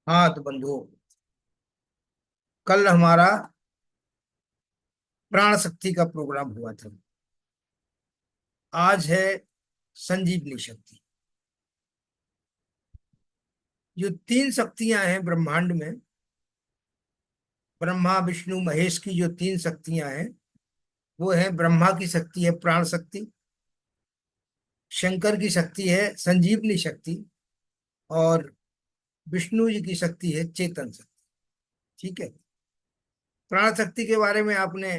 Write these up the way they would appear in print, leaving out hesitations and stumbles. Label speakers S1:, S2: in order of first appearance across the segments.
S1: हाँ तो बंधु, कल हमारा प्राण शक्ति का प्रोग्राम हुआ था। आज है संजीवनी शक्ति। जो तीन शक्तियां हैं ब्रह्मांड में, ब्रह्मा विष्णु महेश की जो तीन शक्तियां हैं, वो है ब्रह्मा की शक्ति है प्राण शक्ति, शंकर की शक्ति है संजीवनी शक्ति, और विष्णु जी की शक्ति है चेतन शक्ति। ठीक है। प्राण शक्ति के बारे में आपने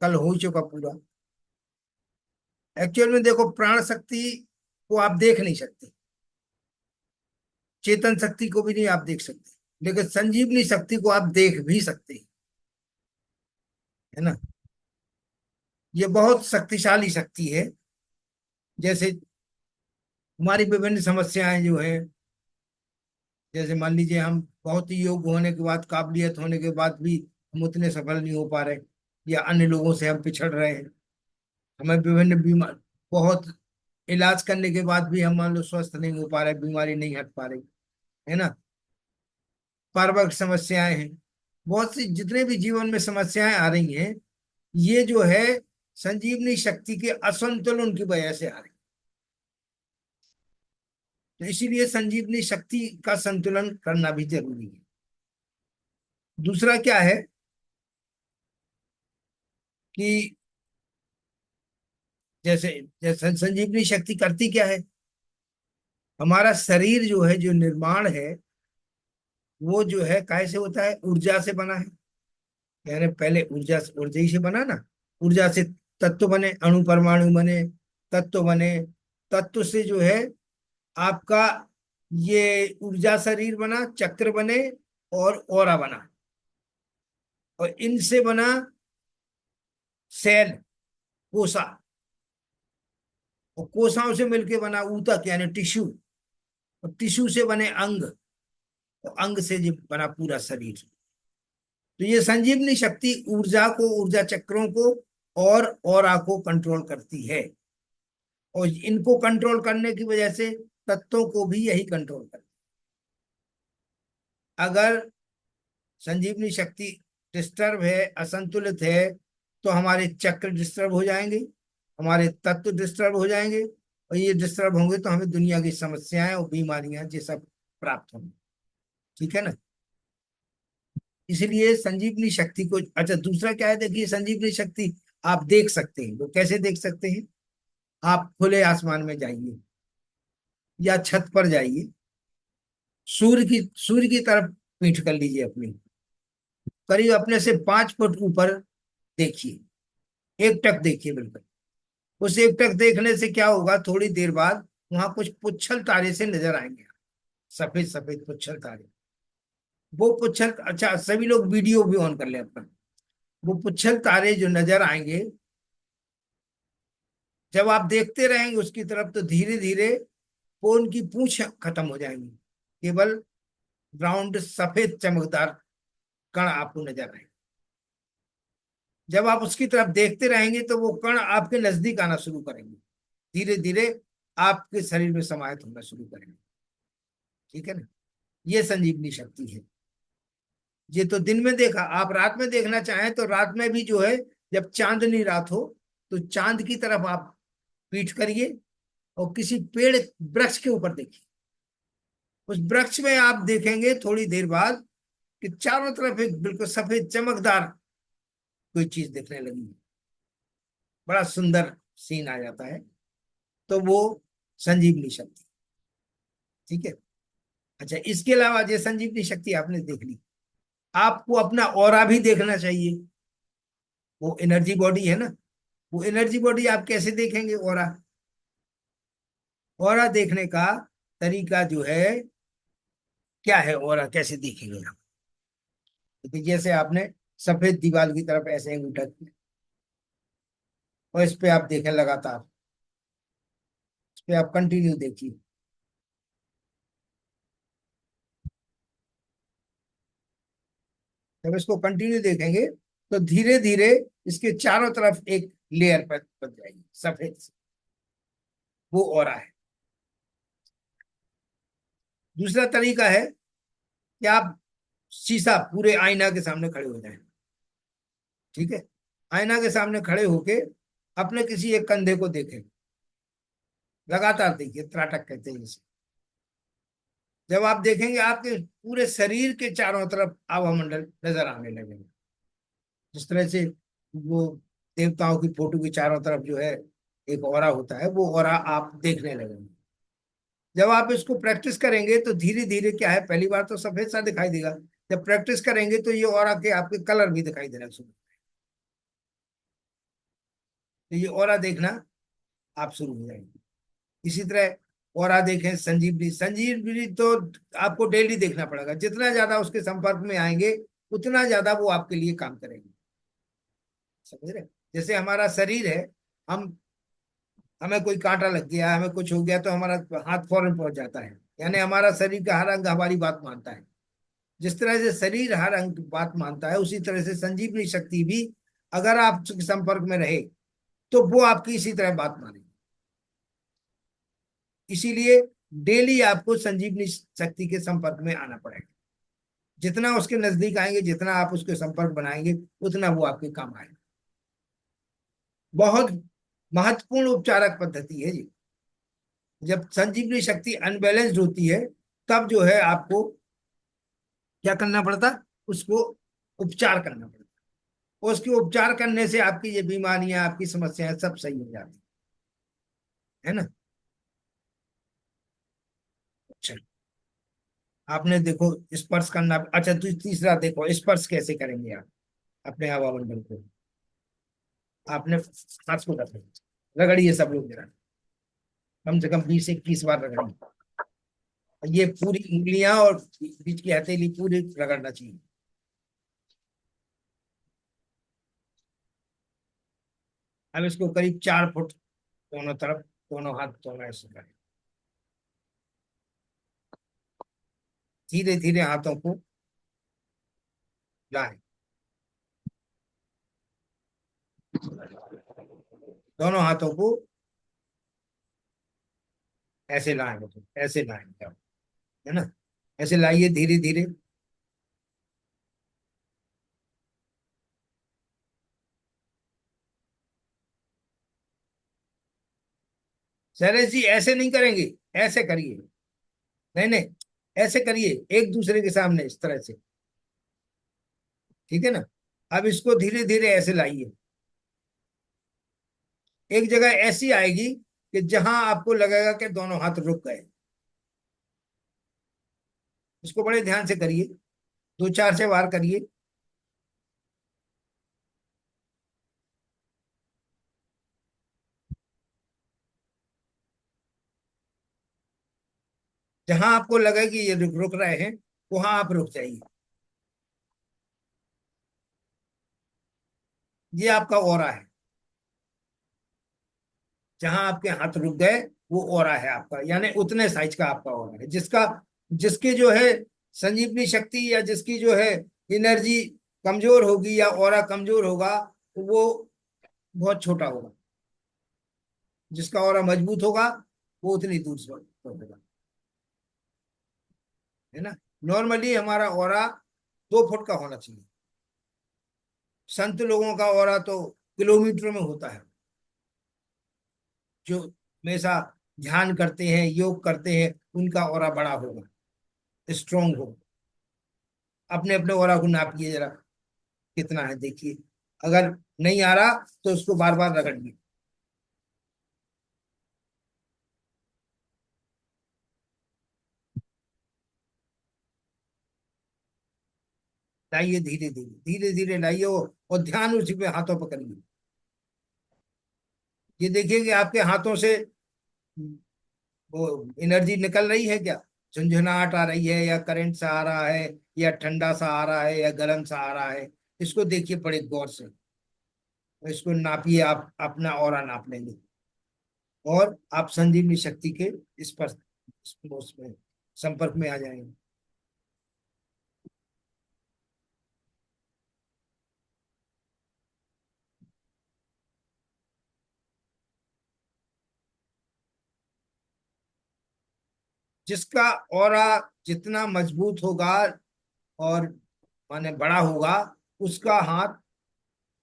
S1: कल हो चुका पूरा। एक्चुअल में देखो, प्राण शक्ति को आप देख नहीं सकते, चेतन शक्ति को भी नहीं आप देख सकते, लेकिन संजीवनी शक्ति को आप देख भी सकते हैं। है ना। ये बहुत शक्तिशाली शक्ति है। जैसे हमारी विभिन्न समस्याएं जो है, जैसे मान लीजिए हम बहुत ही योग्य होने के बाद, काबिलियत होने के बाद भी हम उतने सफल नहीं हो पा रहे, या अन्य लोगों से हम पिछड़ रहे हैं। हमें विभिन्न बीमार, बहुत इलाज करने के बाद भी हम मान लो स्वस्थ नहीं हो पा रहे, बीमारी नहीं हट पा रही। है ना। पारिवारिक समस्याएं हैं, बहुत सी जितने भी जीवन में समस्याएं आ रही हैं, ये जो है संजीवनी शक्ति के असंतुलन की वजह से आ रही। तो इसीलिए संजीवनी शक्ति का संतुलन करना भी जरूरी है। दूसरा क्या है कि जैसे जैसे संजीवनी शक्ति करती क्या है, हमारा शरीर जो है, जो निर्माण है, वो जो है कैसे होता है, ऊर्जा से बना है। यानी पहले ऊर्जा ऊर्जा ही से बना ना। ऊर्जा से तत्व बने, अणु परमाणु बने, तत्व बने। तत्व से जो है आपका ये ऊर्जा शरीर बना, चक्र बने, और ऑरा बना। और इनसे बना सेल, कोसा। और कोसाओं से मिलके बना ऊतक यानी टिश्यू। और टिश्यू से बने अंग। और अंग से जो बना पूरा शरीर। तो ये संजीवनी शक्ति ऊर्जा को, ऊर्जा चक्रों को और ऑरा को कंट्रोल करती है। और इनको कंट्रोल करने की वजह से तत्वों को भी यही कंट्रोल करती है। अगर संजीवनी शक्ति डिस्टर्ब है, असंतुलित है, तो हमारे चक्र डिस्टर्ब हो जाएंगे, हमारे तत्व डिस्टर्ब हो जाएंगे। और ये डिस्टर्ब होंगे तो हमें दुनिया की समस्याएं और बीमारियां ये सब प्राप्त होंगी। ठीक है ना। इसलिए संजीवनी शक्ति को, अच्छा दूसरा क्या है, देखिए संजीवनी शक्ति आप देख सकते हैं। वो कैसे देख सकते हैं, आप खुले आसमान में जाइए या छत पर जाइए, सूर्य की तरफ पीठ कर लीजिए अपनी, करीब अपने से 5 फुट ऊपर देखिए, एक टक देखिए बिल्कुल। उस एक टक देखने से क्या होगा, थोड़ी देर बाद वहां कुछ पुच्छल तारे से नजर आएंगे, सफेद सफेद पुच्छल तारे। वो पुच्छल, अच्छा सभी लोग वीडियो भी ऑन कर ले अपना। वो पुच्छल तारे जो नजर आएंगे, जब आप देखते रहेंगे उसकी तरफ, तो धीरे धीरे वो उनकी पूंछ खत्म हो जाएंगी, केवल राउंड सफेद चमकदार कण आपको नजर आएंगे। जब आप उसकी तरफ देखते रहेंगे तो वो कण आपके नजदीक आना शुरू करेंगे, धीरे धीरे आपके शरीर में समाहित होना शुरू करेंगे। ठीक है ना। ये संजीवनी शक्ति है। ये तो दिन में देखा, आप रात में देखना चाहें तो रात में भी जो है, जब चांदनी रात हो, तो चांद की तरफ आप पीठ करिए और किसी पेड़, वृक्ष के ऊपर देखिए। उस वृक्ष में आप देखेंगे थोड़ी देर बाद कि चारों तरफ एक बिल्कुल सफेद चमकदार कोई चीज दिखने लगी। बड़ा सुंदर सीन आ जाता है। तो वो संजीवनी शक्ति। ठीक है। अच्छा, इसके अलावा ये संजीवनी शक्ति आपने देख ली, आपको अपना ऑरा भी देखना चाहिए। वो एनर्जी बॉडी है ना। वो एनर्जी बॉडी आप कैसे देखेंगे ऑरा। ऑरा देखने का तरीका जो है, क्या है ऑरा कैसे देखेंगे हम। तो जैसे आपने सफेद दीवार की तरफ ऐसे अंगूठा किया, और इस पे आप देखें लगातार, इस पे आप कंटिन्यू देखिए। जब इसको कंटिन्यू देखेंगे तो धीरे धीरे इसके चारों तरफ एक लेयर पर बन जाएगी सफेद से। वो ऑरा है। दूसरा तरीका है, कि आप शीशा पूरे आईना के सामने खड़े हो जाएं। ठीक है, आईना के सामने खड़े होके अपने किसी एक कंधे को देखें, लगातार देखिए, त्राटक कहते हैं इसे। जब आप देखेंगे आपके पूरे शरीर के चारों तरफ आभा मंडल नजर आने लगेगा, जिस तरह से वो देवताओं की फोटो के चारों तरफ जो है एक ऑरा होता है, वो ऑरा आप देखने लगेंगे। जब आप इसको प्रैक्टिस करेंगे तो धीरे धीरे क्या है, पहली बार तो सफेद सा दिखाई देगा। जब प्रैक्टिस करेंगे तो ये ऑरा के आपके कलर भी दिखाई देना शुरू, तो ये ऑरा देखना आप शुरू हो जाएंगे। इसी तरह ऑरा देखें, संजीवनी, संजीवनी तो आपको डेली देखना पड़ेगा। जितना ज्यादा उसके संपर्क में आएंगे उतना ज्यादा वो आपके लिए काम करेंगे। समझ रहे? जैसे हमारा शरीर है, हम हमें कोई कांटा लग गया, हमें कुछ हो गया तो हमारा हाथ फौरन पहुंच जाता है, यानी हमारा शरीर का हर अंग हमारी बात मानता है। जिस तरह से शरीर हर अंग बात मानता है, उसी तरह से संजीवनी शक्ति भी अगर आप संपर्क में रहे तो वो आपकी इसी तरह बात मानेगी। इसीलिए डेली आपको संजीवनी शक्ति के संपर्क में आना पड़ेगा। जितना उसके नजदीक आएंगे, जितना आप उसके संपर्क बनाएंगे, उतना वो आपके काम आएगा। बहुत महत्वपूर्ण उपचारक पद्धति है जी। जब संजीवनी शक्ति अनबैलेंस्ड होती है, तब जो है आपको क्या करना पड़ता, उसको उपचार करना पड़ता। और उसके उपचार करने से आपकी ये बीमारियां, आपकी समस्याएं सब सही हो जाती है ना। अच्छा, आपने देखो स्पर्श करना। अच्छा, तीसरा देखो स्पर्श कैसे करेंगे आप अपने हवा मंडल को। आपने हाथ को रगड़िए सब लोग जरा, कम से कम 20 21 बार रगड़िए। ये पूरी उंगलियां और बीच की हथेली पूरी रगड़ना चाहिए। अब इसको करीब 4 फुट दोनों तरफ, दोनों हाथ दोनों ऐसे करें। धीरे धीरे हाथों को लाएं, दोनों हाथों को ऐसे लाएं, मतलब ऐसे लाएं, है ना। ऐसे लाइए धीरे धीरे। शैलेश जी ऐसे नहीं करेंगे, ऐसे करिए। नहीं नहीं, ऐसे करिए एक दूसरे के सामने इस तरह से। ठीक है ना। अब इसको धीरे धीरे ऐसे लाइए। एक जगह ऐसी आएगी कि जहां आपको लगेगा कि दोनों हाथ रुक गए। इसको बड़े ध्यान से करिए, 2 4 से बार करिए। जहां आपको लगे कि ये रुक रुक रहे हैं, वहां आप रुक जाइए। ये आपका ओरा है। जहां आपके हाथ रुक गए वो ओरा है आपका, यानी उतने साइज का आपका ओरा है। जिसका, जिसके जो है संजीवनी शक्ति या जिसकी जो है एनर्जी कमजोर होगी या ओरा कमजोर होगा, वो बहुत छोटा होगा। जिसका ओरा मजबूत होगा वो उतनी दूर से होगा, है ना। नॉर्मली हमारा ओरा 2 फुट का होना चाहिए। संत लोगों का ओरा तो किलोमीटर में होता है। जो हमेशा ध्यान करते हैं, योग करते हैं, उनका ओरा बड़ा होगा, स्ट्रोंग होगा। अपने अपने ओरा को नापिए जरा, कितना है देखिए। अगर नहीं आ रहा तो उसको बार बार रगड़िए। लाइए धीरे धीरे, धीरे धीरे लाइए, और ध्यान उसी पे हाथों पर करिए। ये देखिए कि आपके हाथों से वो एनर्जी निकल रही है क्या, झुंझुनाहट आ रही है, या करंट सा आ रहा है, या ठंडा सा आ रहा है, या गर्म सा आ रहा है। इसको देखिए बड़े गौर से। इसको नापिए, आप अपना ऑरा नाप लेंगे। और आप संजीवनी शक्ति के इस पर उसमें संपर्क में आ जाएंगे। जिसका ऑरा जितना मजबूत होगा, और माने बड़ा होगा, उसका हाथ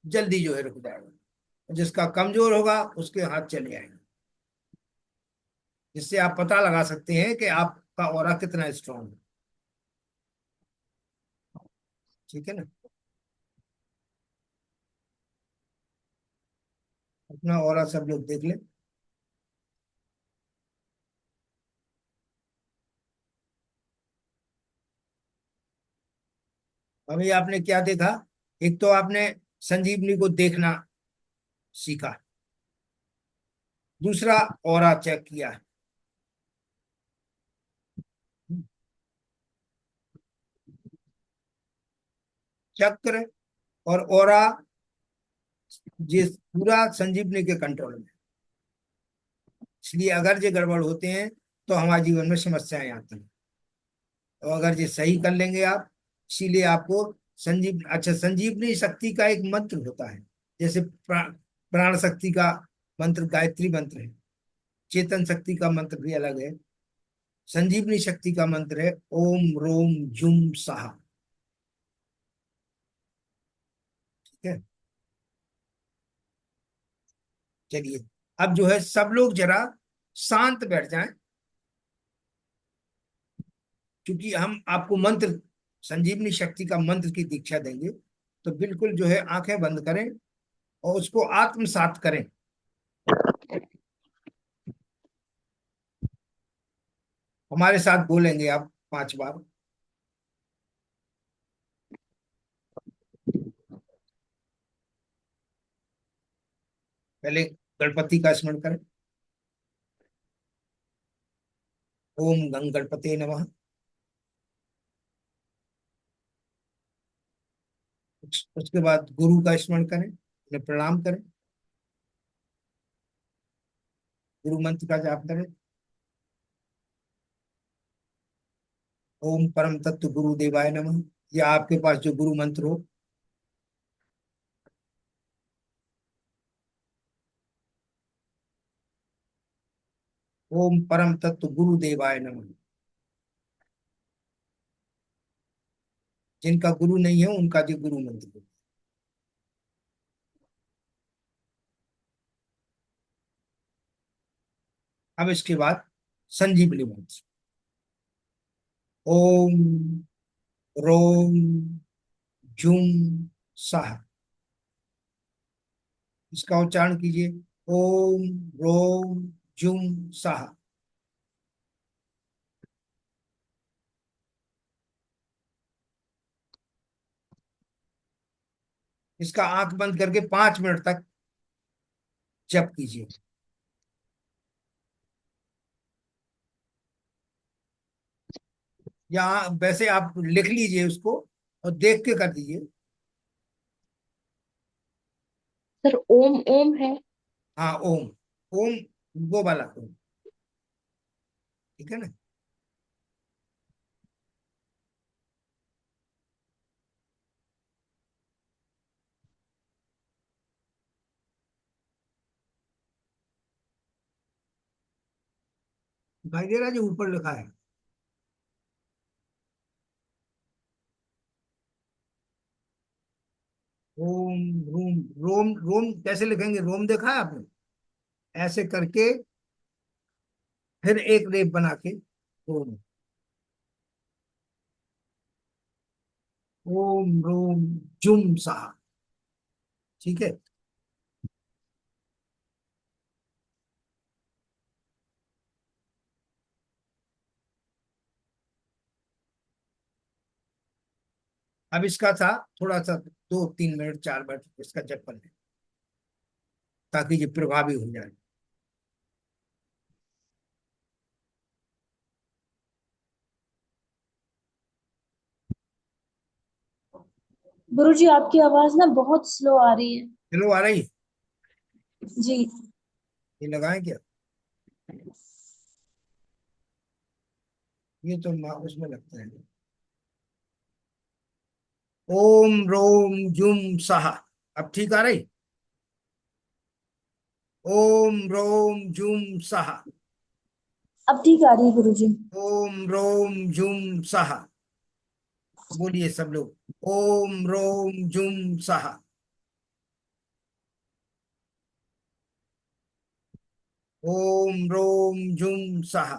S1: जल्दी जो है रुक जाएगा, जिसका कमजोर होगा उसके हाथ चले आएंगे। जिससे आप पता लगा सकते हैं कि आपका ऑरा कितना स्ट्रांग है। ठीक है ना। अपना ऑरा सब लोग देख लें। अभी आपने क्या देखा? एक तो आपने संजीवनी को देखना सीखा, दूसरा ऑरा चेक किया। चक्र और ऑरा जिस पूरा संजीवनी के कंट्रोल में। इसलिए अगर ये गड़बड़ होते हैं तो हमारे जीवन में समस्याएं आती हैं। तो अगर ये सही कर लेंगे आप, इसीलिए आपको संजीवनी शक्ति का एक मंत्र होता है। जैसे प्राण शक्ति का मंत्र गायत्री मंत्र है, चेतन शक्ति का मंत्र भी अलग है। संजीवनी शक्ति का मंत्र है ओम रोम जुम साहा। ठीक है। चलिए, अब जो है सब लोग जरा शांत बैठ जाएं, क्योंकि हम आपको मंत्र, संजीवनी शक्ति का मंत्र की दीक्षा देंगे। तो बिल्कुल जो है आंखें बंद करें और उसको आत्मसात करें। हमारे साथ बोलेंगे आप 5 बार। पहले गणपति का स्मरण करें। ओम गंग गणपते नमः। उसके बाद गुरु का स्मरण करें, उन्हें प्रणाम करें, गुरु मंत्र का जाप करें। ओम परम तत्व गुरु देवाय नमः, या आपके पास जो गुरु मंत्र हो। ओम परम तत्व गुरु देवाय नमः। जिनका गुरु नहीं है उनका जो गुरु मंत्र हो। अब इसके बाद संजीवनी मंत्र। ओम रोम जुम साह। इसका उच्चारण कीजिए। ओम रोम जुम साह। इसका आंख बंद करके 5 मिनट तक जप कीजिए। या वैसे आप लिख लीजिए उसको और देख के कर दीजिए।
S2: सर ओम ओम है।
S1: हाँ ओम। ओम वो वाला ओम। ठीक है ना। दिखाई दे रहा है जो ऊपर लिखा है। ओम रोम। रोम रोम कैसे लिखेंगे? रोम देखा है आपने? ऐसे करके फिर एक रेप बना के ओम। ओम रोम जुम सा। ठीक है। अब इसका था थोड़ा सा 2 3 मिनट 4 मिनट इसका जप कर लें, ताकि ये प्रभावी हो जाए।
S2: गुरुजी आपकी आवाज ना बहुत स्लो आ रही है।
S1: चलो आ रही है।
S2: जी।
S1: ये लगाएं क्या? ये तो उसमें लगता है। ओम रोम जुम सहा। अब ठीक आ रही। ओम रोम जुम सहा।
S2: अब ठीक आ रही है गुरुजी।
S1: ओम रोम जुम सहा। बोलिए सब लोग, ओम रोम जुम सहा। ओम रोम जुम सहा।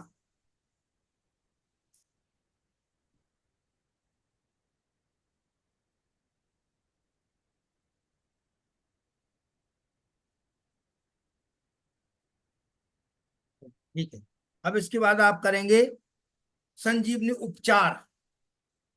S1: ठीक है। अब इसके बाद आप करेंगे संजीवनी उपचार।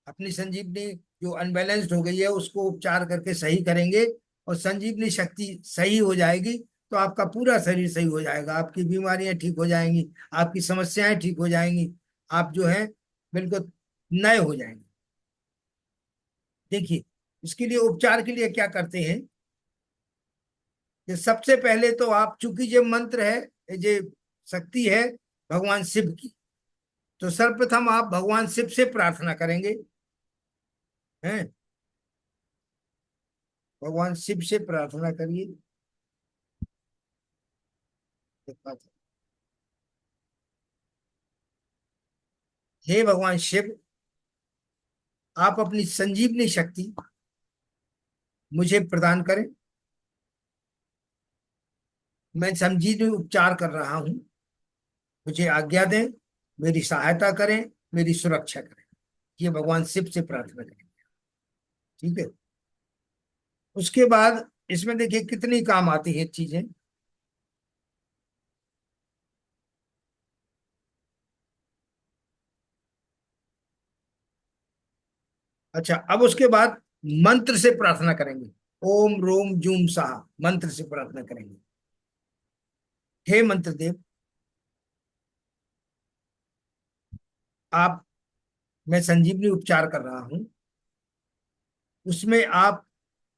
S1: अपनी संजीवनी जो अनबैलेंस्ड हो गई है उसको उपचार करके सही करेंगे, और संजीवनी शक्ति सही हो जाएगी तो आपका पूरा शरीर सही हो जाएगा, आपकी बीमारियां ठीक हो जाएंगी, आपकी समस्याएं ठीक हो जाएंगी, आप जो है बिल्कुल नए हो जाएंगे। देखिए, इसके लिए उपचार के लिए क्या करते हैं कि सबसे पहले तो आप, चूंकि ये मंत्र है, ये शक्ति है भगवान शिव की, तो सर्वप्रथम आप भगवान शिव से प्रार्थना करेंगे। हैं, भगवान शिव से प्रार्थना करिए। हे भगवान शिव, आप अपनी संजीवनी शक्ति मुझे प्रदान करें। मैं संजीवनी उपचार कर रहा हूं, मुझे आज्ञा दें, मेरी सहायता करें, मेरी सुरक्षा करें। ये भगवान शिव से प्रार्थना करें। ठीक है। उसके बाद इसमें देखिए कितनी काम आती है चीजें। अच्छा, अब उसके बाद मंत्र से प्रार्थना करेंगे। ओम रोम जूम साहा मंत्र से प्रार्थना करेंगे। हे मंत्र देव, आप, मैं संजीवनी उपचार कर रहा हूं, उसमें आप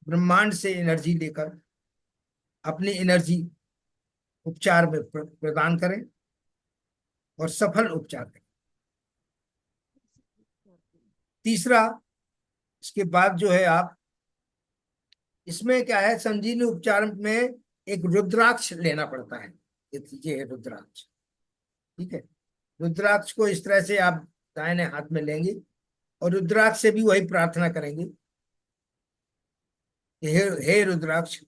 S1: ब्रह्मांड से एनर्जी लेकर अपनी एनर्जी उपचार में प्रदान करें और सफल उपचार करें। तीसरा, इसके बाद जो है आप, इसमें क्या है, संजीवनी उपचार में एक रुद्राक्ष लेना पड़ता है। ये है रुद्राक्ष। ठीक है। रुद्राक्ष को इस तरह से आप दाहिने हाथ में लेंगे और रुद्राक्ष से भी वही प्रार्थना करेंगे कि हे रुद्राक्ष,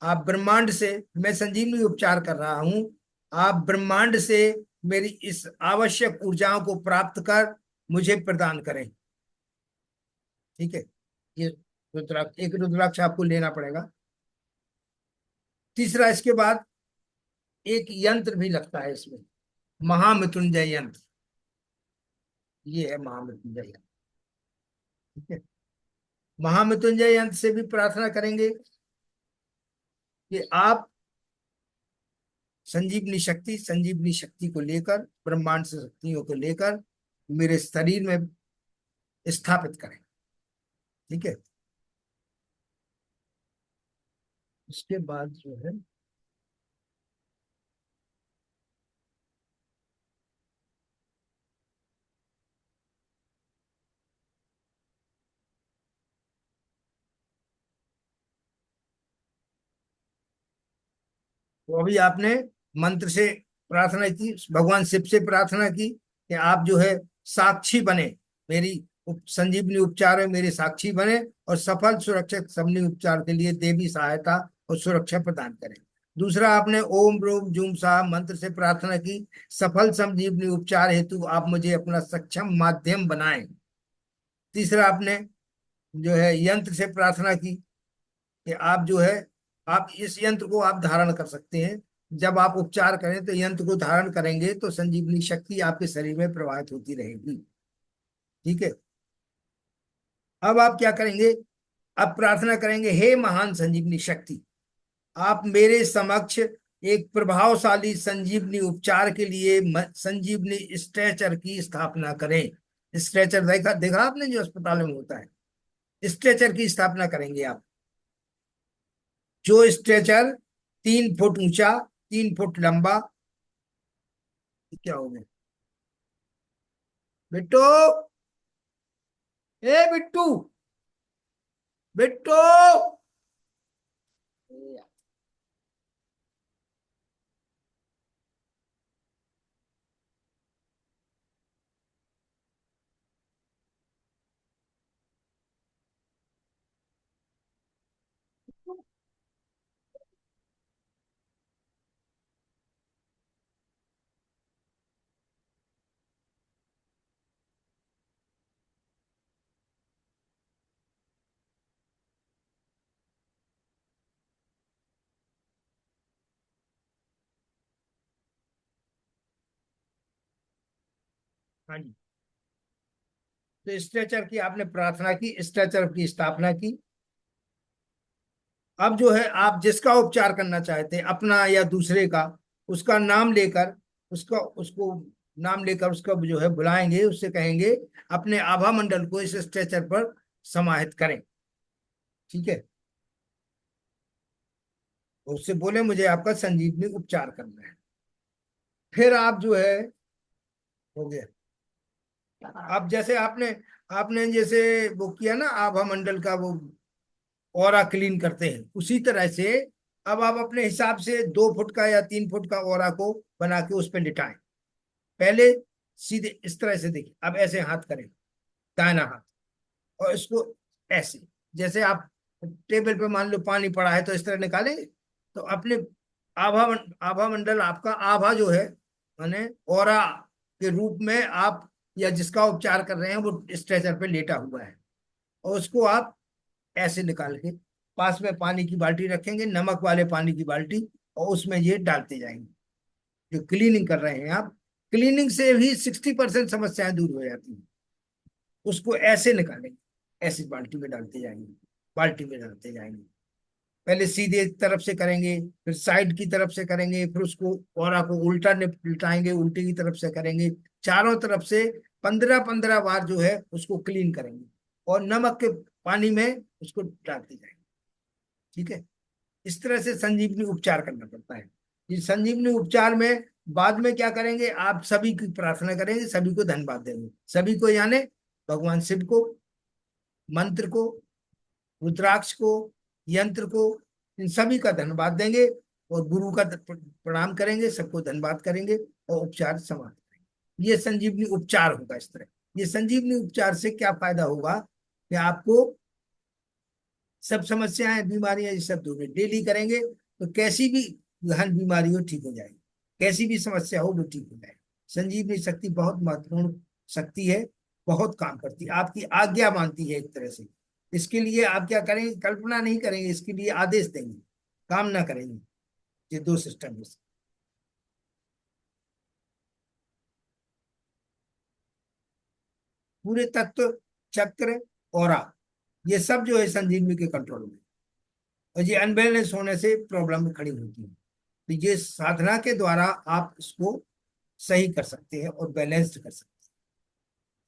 S1: आप ब्रह्मांड से, मैं संजीवनी उपचार कर रहा हूं, आप ब्रह्मांड से मेरी इस आवश्यक ऊर्जाओं को प्राप्त कर मुझे प्रदान करें। ठीक है। ये रुद्राक्ष, एक रुद्राक्ष आपको लेना पड़ेगा। तीसरा, इसके बाद एक यंत्र भी लगता है इसमें, महामृत्युंजय यंत्र। ये है महामृत्युंजय यंत्र। ठीक है। महामृत्युंजय यंत्र से भी प्रार्थना करेंगे कि आप संजीवनी शक्ति को लेकर, ब्रह्मांड से शक्तियों को लेकर मेरे शरीर में स्थापित करें। ठीक है। उसके बाद जो है, तो अभी आपने मंत्र से प्रार्थना की, भगवान शिव से प्रार्थना की कि आप जो है साक्षी बने, मेरी संजीवनी उपचार में मेरे साक्षी बने, और सफल सुरक्षित संजीवनी उपचार के लिए देवी सहायता और सुरक्षा प्रदान करें। दूसरा, आपने ओम रोम जूम शाह मंत्र से प्रार्थना की, सफल संजीवनी उपचार हेतु आप मुझे अपना सक्षम माध्यम बनाएं। तीसरा, आपने जो है यंत्र से प्रार्थना की कि आप जो है, आप इस यंत्र को आप धारण कर सकते हैं। जब आप उपचार करें तो यंत्र को धारण करेंगे तो संजीवनी शक्ति आपके शरीर में प्रवाहित होती रहेगी। ठीक है। अब आप क्या करेंगे, अब प्रार्थना करेंगे, हे महान संजीवनी शक्ति, आप मेरे समक्ष एक प्रभावशाली संजीवनी उपचार के लिए संजीवनी स्ट्रेचर की स्थापना करें। स्ट्रेचर देखा देखा आपने, जो अस्पताल में होता है, स्ट्रेचर की स्थापना करेंगे आप। जो स्ट्रेचर 3 फुट ऊंचा, 3 फुट लंबा। क्या हो गया बिट्टू? ए बिट्टू, बिट्टू। हाँ जी। तो स्ट्रेचर की आपने प्रार्थना की, स्ट्रेचर की स्थापना की। अब जो है आप जिसका उपचार करना चाहते हैं, अपना या दूसरे का, उसका नाम लेकर, उसका उसको नाम लेकर उसका जो है बुलाएंगे, उससे कहेंगे अपने आभा मंडल को इस स्ट्रेचर पर समाहित करें। ठीक है। उससे बोले मुझे आपका संजीवनी उपचार करना है। फिर आप जो है, हो गया। अब जैसे आपने आपने जैसे वो किया ना आभा मंडल का, वो ऑरा क्लीन करते हैं, उसी तरह से अब आप अपने हिसाब से 2 फुट का या 3 फुट का ऑरा को बना के उस पर लिटाएं। पहले सीधे इस तरह से देखिए, अब ऐसे हाथ करें, दाहिना हाथ, और इसको ऐसे, जैसे आप टेबल पे मान लो पानी पड़ा है तो इस तरह निकालेंगे। तो अपने आभा मंडल, आपका आभा जो है, माने ऑरा के रूप में आप या जिसका उपचार कर रहे हैं वो स्ट्रेचर पे लेटा हुआ है, और उसको आप ऐसे निकाल के पास में पानी की बाल्टी रखेंगे, नमक वाले पानी की बाल्टी, और उसमें ये डालते जाएंगे। जो क्लीनिंग कर रहे हैं आप, क्लीनिंग से भी 60% समस्याएं दूर हो जाती हैं। उसको ऐसे निकालेंगे, ऐसी बाल्टी में डालते जाएंगे, बाल्टी में डालते जाएंगे। पहले सीधे तरफ से करेंगे, फिर साइड की तरफ से करेंगे, फिर उसको औरा को उल्टा निपटाएंगे, उल्टी की तरफ से करेंगे। चारों तरफ से 15-15 बार जो है उसको क्लीन करेंगे, और नमक के पानी में उसको डालते जाएंगे। ठीक है। इस तरह से संजीवनी उपचार करना पड़ता है। इस संजीवनी उपचार में बाद में क्या करेंगे, आप सभी की प्रार्थना करेंगे, सभी को धन्यवाद देंगे, सभी को यानी भगवान शिव को, मंत्र को, रुद्राक्ष को, यंत्र को, इन सभी का धन्यवाद देंगे, और गुरु का प्रणाम करेंगे, सबको धन्यवाद करेंगे, और उपचार समाप्त करेंगे। ये संजीवनी उपचार होगा इस तरह। ये संजीवनी उपचार से क्या फायदा होगा कि आपको सब समस्याएं, बीमारियां, ये सब दूर डेली करेंगे तो कैसी भी गहन बीमारी हो ठीक हो जाएगी, कैसी भी समस्या हो वो ठीक हो जाएगी। संजीवनी शक्ति बहुत महत्वपूर्ण शक्ति है, बहुत काम करती है, आपकी आज्ञा मानती है एक तरह से। इसके लिए आप क्या करेंगे, कल्पना नहीं करेंगे, इसके लिए आदेश देंगे, काम ना करेंगे। ये 2 सिस्टम है। पूरे तत्व, चक्र, औरा, ये सब जो है संजीवनी के कंट्रोल में। और ये अनबैलेंस होने से प्रॉब्लम खड़ी होती है। तो ये साधना के द्वारा आप इसको सही कर सकते हैं और बैलेंस्ड कर सकते हैं।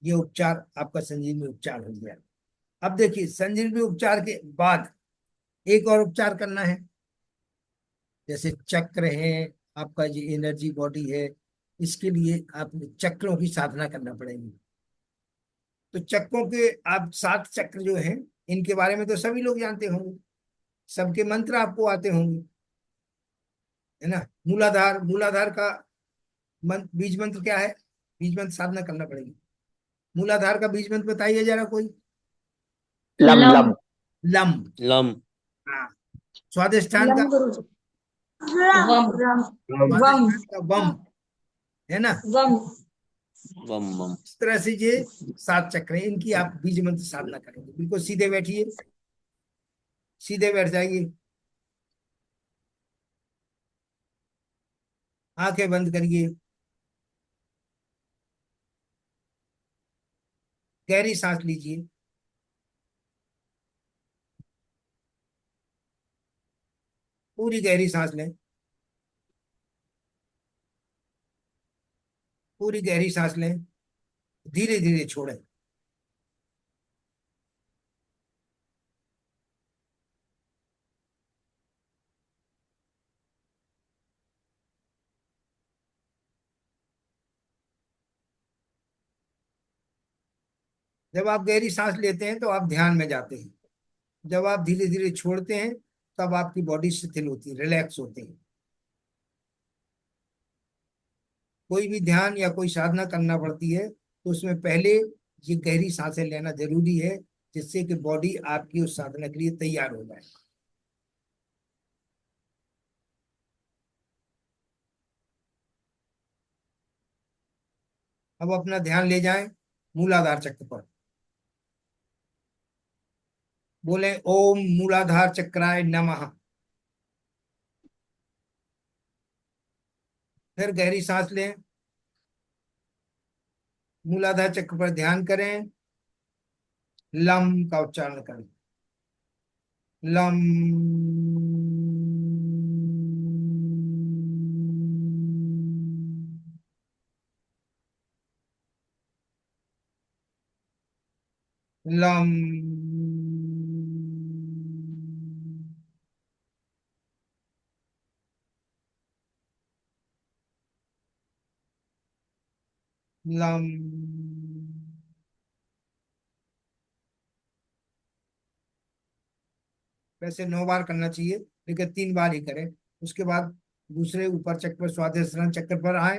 S1: ये उपचार आपका संजीवनी उपचार हो गया। अब देखिए, संजीवनी उपचार के बाद एक और उपचार करना है। जैसे चक्र है, आपका जो एनर्जी बॉडी है, इसके लिए आप चक्रों की साधना करना पड़ेगी। तो चक्रों के आप 7 चक्र जो हैं, इनके बारे में तो सभी लोग जानते होंगे, सबके मंत्र आपको आते होंगे, है ना। मूलाधार, मूलाधार का बीज मंत्र क्या है, बीज मंत्र साधना करना पड़ेगी। मूलाधार का बीज मंत्र बताइए जरा कोई।
S3: Lump
S2: lump.
S3: Lump
S1: lump.
S4: Lump.
S1: हाँ। स्वादिष्ठान
S2: लम
S1: का,
S2: गुरु जी। वम। वम।
S1: स्वादिष्ठान का वम, है ना।
S2: वम।
S4: वम वम।
S1: इस तरह से ये 7 चक्र हैं, इनकी आप बीज मंत्र साधना करेंगे। बिल्कुल सीधे बैठिए, सीधे बैठ जाइए, आंखें बंद करिए, गहरी सांस लीजिए। पूरी गहरी सांस लें, पूरी गहरी सांस लें, धीरे धीरे छोड़ें। जब आप गहरी सांस लेते हैं तो आप ध्यान में जाते हैं, जब आप धीरे धीरे छोड़ते हैं तब आपकी बॉडी शिथिल होती है, रिलैक्स होती है। कोई भी ध्यान या कोई साधना करना पड़ती है तो उसमें पहले ये गहरी सांसें लेना जरूरी है, जिससे कि बॉडी आपकी उस साधना के लिए तैयार हो जाए। अब अपना ध्यान ले जाएं मूलाधार चक्र पर। बोले ओम मूलाधार चक्राय नमः। फिर गहरी सांस लें, मूलाधार चक्र पर ध्यान करें, लम का उच्चारण करें। लम। लम। लम। वैसे 9 बार करना चाहिए, लेकिन 3 बार ही करें। उसके बाद दूसरे ऊपर चक्र पर, स्वादिष्ठान चक्र पर आए,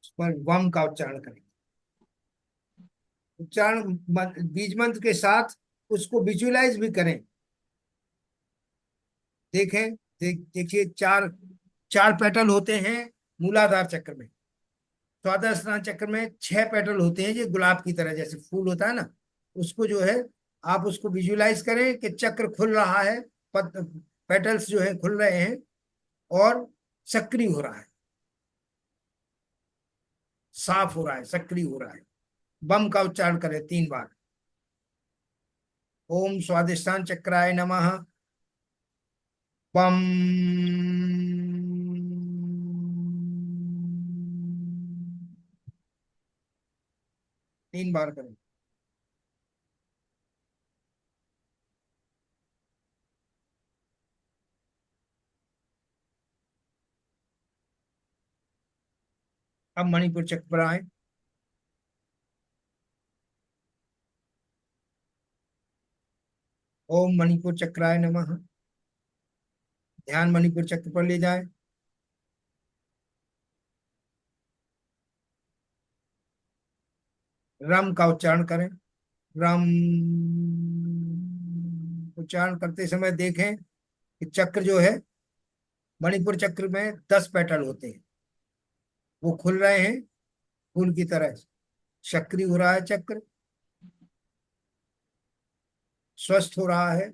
S1: उस पर वम का उच्चारण करें। उच्चारण बीज मंत्र के साथ उसको विजुअलाइज भी करें। देखें, देखिए, चार चार पेटल होते हैं मूलाधार चक्र में। स्वादिष्ठान चक्र में 6 पेटल होते हैं, जो गुलाब की तरह जैसे फूल होता है ना, उसको जो है, आप उसको विजुअलाइज करें कि चक्र खुल रहा है, पेटल्स जो है खुल रहे हैं और सक्रिय हो रहा है, साफ हो रहा है, सक्रिय हो रहा है। बम का उच्चारण करें 3 बार। ओम स्वादिष्ठान चक्राय नमः। बम। 3 बार करें। अब मणिपुर चक्र पर आए। ओम मणिपुर चक्राय नमः। ध्यान मणिपुर चक्र पर ले जाए। रम का उच्चारण करें। रम। उच्चारण करते समय देखें कि चक्र जो है, मणिपुर चक्र में 10 पेटल होते हैं, वो खुल रहे हैं फूल की तरह, सक्रिय हो रहा है चक्र, स्वस्थ हो रहा है।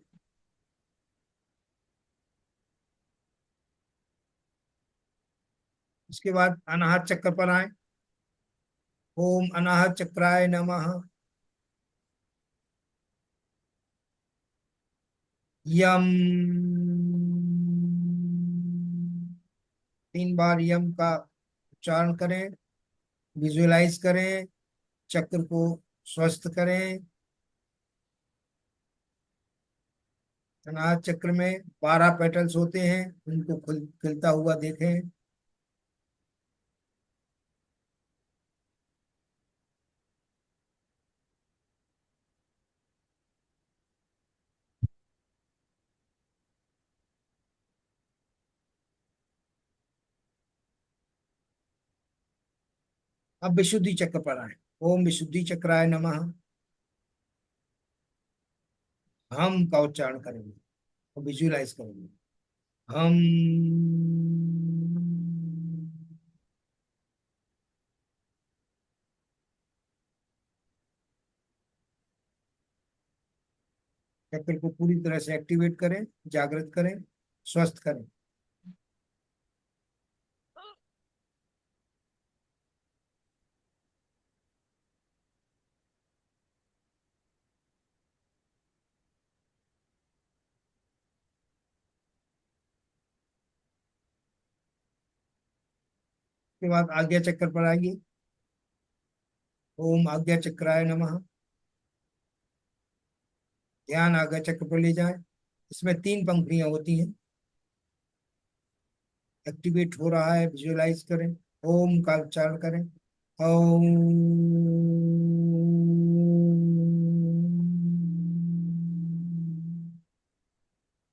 S1: इसके बाद अनाहत चक्र पर आए। ओम अनाहत चक्राय नमः। यम। 3 बार यम का उच्चारण करें, विजुअलाइज करें, चक्र को स्वस्थ करें। अनाहत चक्र में 12 पेटल्स होते हैं, उनको खिलता हुआ देखें। अब विशुद्धि चक्र पर आए। ओम विशुद्धि चक्राय नमः। हम का उच्चारण करेंगे और विजुअलाइज करेंगे। हम। चक्र को पूरी तरह से एक्टिवेट करें, जागृत करें, स्वस्थ करें। उसके बाद आज्ञा चक्र पर आइए। ओम आज्ञा चक्राय नमः। ध्यान आज्ञा चक्र पर ले जाएं। इसमें 3 पंक्तियां होती हैं, एक्टिवेट हो रहा है, विजुअलाइज करें। ओम का उच्चारण करें। ओम।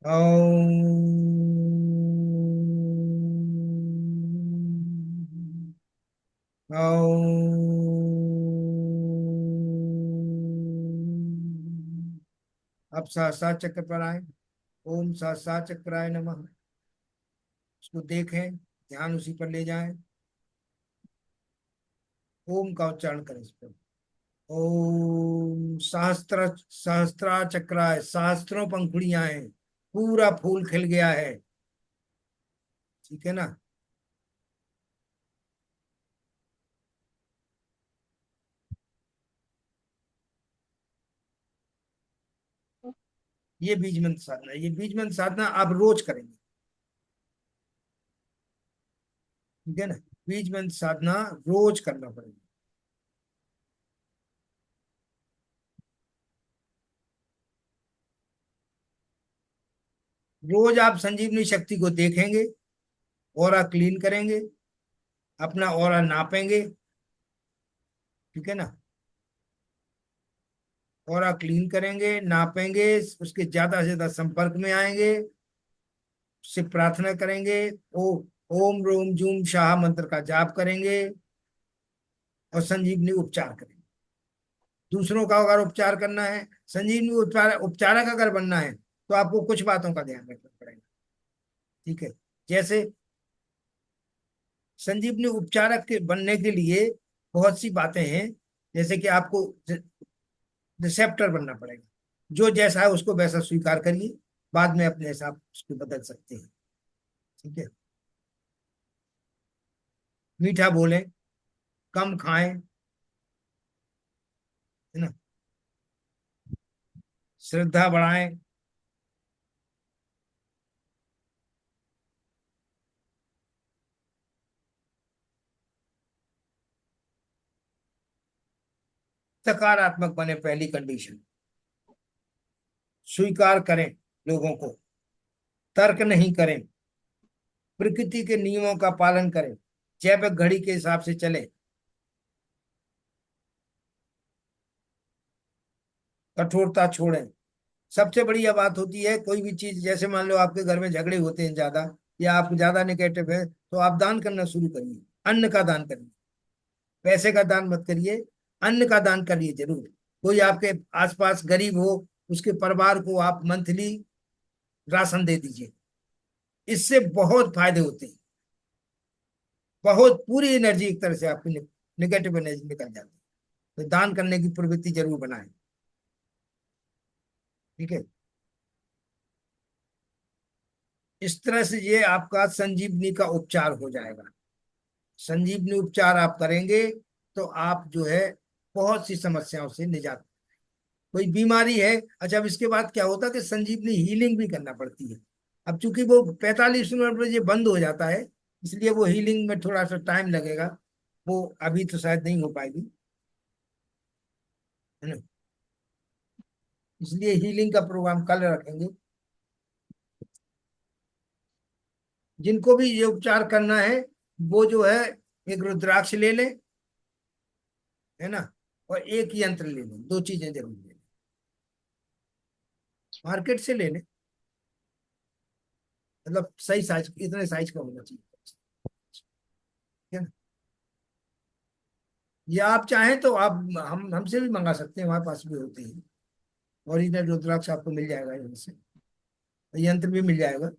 S1: ओम। ओम। अब सहस्त्र चक्र पर आए। ओम सहस्त्र चक्राय नमः। उसको देखें, ध्यान उसी पर ले जाएं। ओम का उच्चारण करें इस पर। ओम सहस्त्र सहस्त्रा चक्राय, सहस्त्रों पंखुड़ियां हैं, पूरा फूल खिल गया है। ठीक है ना। ये बीज मंत्र साधना, ये बीज मंत्र साधना आप रोज करेंगे, ठीक है ना। बीज मंत्र साधना रोज करना पड़ेगा। रोज आप संजीवनी शक्ति को देखेंगे, ऑरा क्लीन करेंगे, अपना ऑरा नापेंगे, ठीक है ना। ऑरा क्लीन करेंगे, नापेंगे, उसके ज्यादा से ज्यादा संपर्क में आएंगे, उससे प्रार्थना करेंगे, ओ ओम रोम जूम शाह मंत्र का जाप करेंगे और संजीवनी उपचार करेंगे। दूसरों का अगर उपचार करना है, संजीवनी उपचारक अगर बनना है, तो आपको कुछ बातों का ध्यान रखना पड़ेगा, ठीक है। जैसे संजीवनी उपचारक के बनने के लिए बहुत सी बातें हैं, जैसे कि आपको रिसेप्टर बनना पड़ेगा, जो जैसा है उसको वैसा स्वीकार करिए, बाद में अपने हिसाब उसको बदल सकते हैं, ठीक है। मीठा बोलें, कम खाएं, है ना, श्रद्धा बढ़ाएं, सकारात्मक बने, पहली कंडीशन। स्वीकार करें लोगों को, तर्क नहीं करें, प्रकृति के नियमों का पालन करें, जैविक घड़ी के हिसाब से चले, कठोरता छोड़ें। सबसे बढ़िया बात होती है, कोई भी चीज, जैसे मान लो आपके घर में झगड़े होते हैं ज्यादा, या आप ज्यादा निगेटिव है, तो आप दान करना शुरू करिए, अन्न का दान करिए, पैसे का दान मत करिए, अन्न का दान करिए जरूर। कोई आपके आसपास गरीब हो, उसके परिवार को आप मंथली राशन दे दीजिए, इससे बहुत फायदे होते हैं, बहुत पूरी एनर्जी एक तरह से आपकी निगेटिव एनर्जी निकल जाती है। तो दान करने की प्रवृत्ति जरूर बनाएं, ठीक है। इस तरह से ये आपका संजीवनी का उपचार हो जाएगा। संजीवनी उपचार आप करेंगे तो आप जो है बहुत सी समस्याओं से निजात। कोई बीमारी है, अच्छा, अब इसके बाद क्या होता है कि संजीवनी हीलिंग भी करना पड़ती है। अब चूंकि वो 45 मिनट में ये बंद हो जाता है, इसलिए वो हीलिंग में थोड़ा सा टाइम लगेगा, वो अभी तो शायद नहीं हो पाएगी, है ना। इसलिए हीलिंग का प्रोग्राम कल रखेंगे। जिनको भी ये उपचार करना है, वो जो है एक रुद्राक्ष ले लें, है ना, और एक यंत्र ले लें, दो चीजें जरूर ले लें, मार्केट से ले लें, मतलब सही साइज, इतने साइज का होना चाहिए, ठीक है ना। या आप चाहें तो आप हम हमसे भी मंगा सकते हैं, हमारे पास भी होते हैं, ओरिजिनल रुद्राक्ष आपको मिल जाएगा यहाँ से, यंत्र भी मिल जाएगा।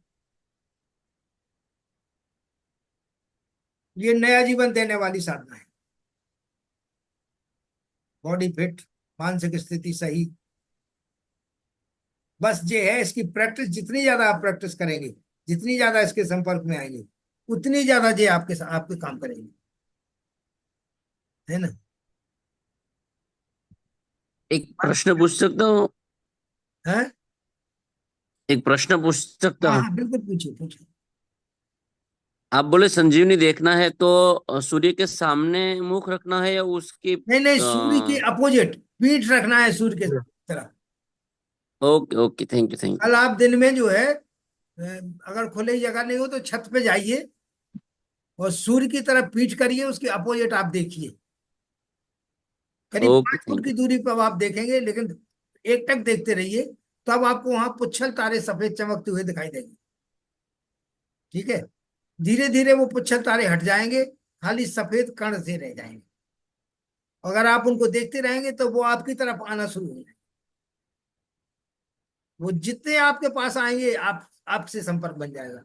S1: ये नया जीवन देने वाली साधना है, बॉडी फिट, मानसिक स्थिति सही। बस ये है, इसकी प्रैक्टिस जितनी ज्यादा आप प्रैक्टिस करेंगे, जितनी ज्यादा इसके संपर्क में आएंगे, उतनी ज्यादा ये आपके आपके काम करेंगे, है ना।
S4: एक प्रश्न पूछ सकता हूँ?
S1: है,
S4: एक प्रश्न पूछ सकता
S1: हाँ
S4: हूँ?
S1: हाँ बिल्कुल, पूछिए पूछिए।
S4: आप बोले संजीवनी देखना है तो सूर्य के सामने मुख रखना है या उसकी
S1: नहीं नहीं, सूर्य के अपोजिट पीठ रखना है, सूर्य के तरफ।
S4: Okay okay, thank you thank
S1: कल आप दिन में जो है, अगर खुली जगह नहीं हो तो छत पे जाइए और सूर्य की तरफ पीठ करिए, उसके अपोजिट आप देखिए,
S4: यू।
S1: करीब
S4: ओके
S1: 5 फुट
S4: थैंक
S1: की
S4: यू।
S1: दूरी पर आप देखेंगे, लेकिन एकटक देखते रहिए, तब आपको वहां पुच्छल तारे सफेद चमकते हुए दिखाई देंगे, ठीक है। धीरे धीरे वो पुच्छल तारे हट जाएंगे, खाली सफेद कण से रह जाएंगे। अगर आप उनको देखते रहेंगे तो वो आपकी तरफ आना शुरू हो जाएंगे, वो जितने आपके पास आएंगे, आप आपसे संपर्क बन जाएगा।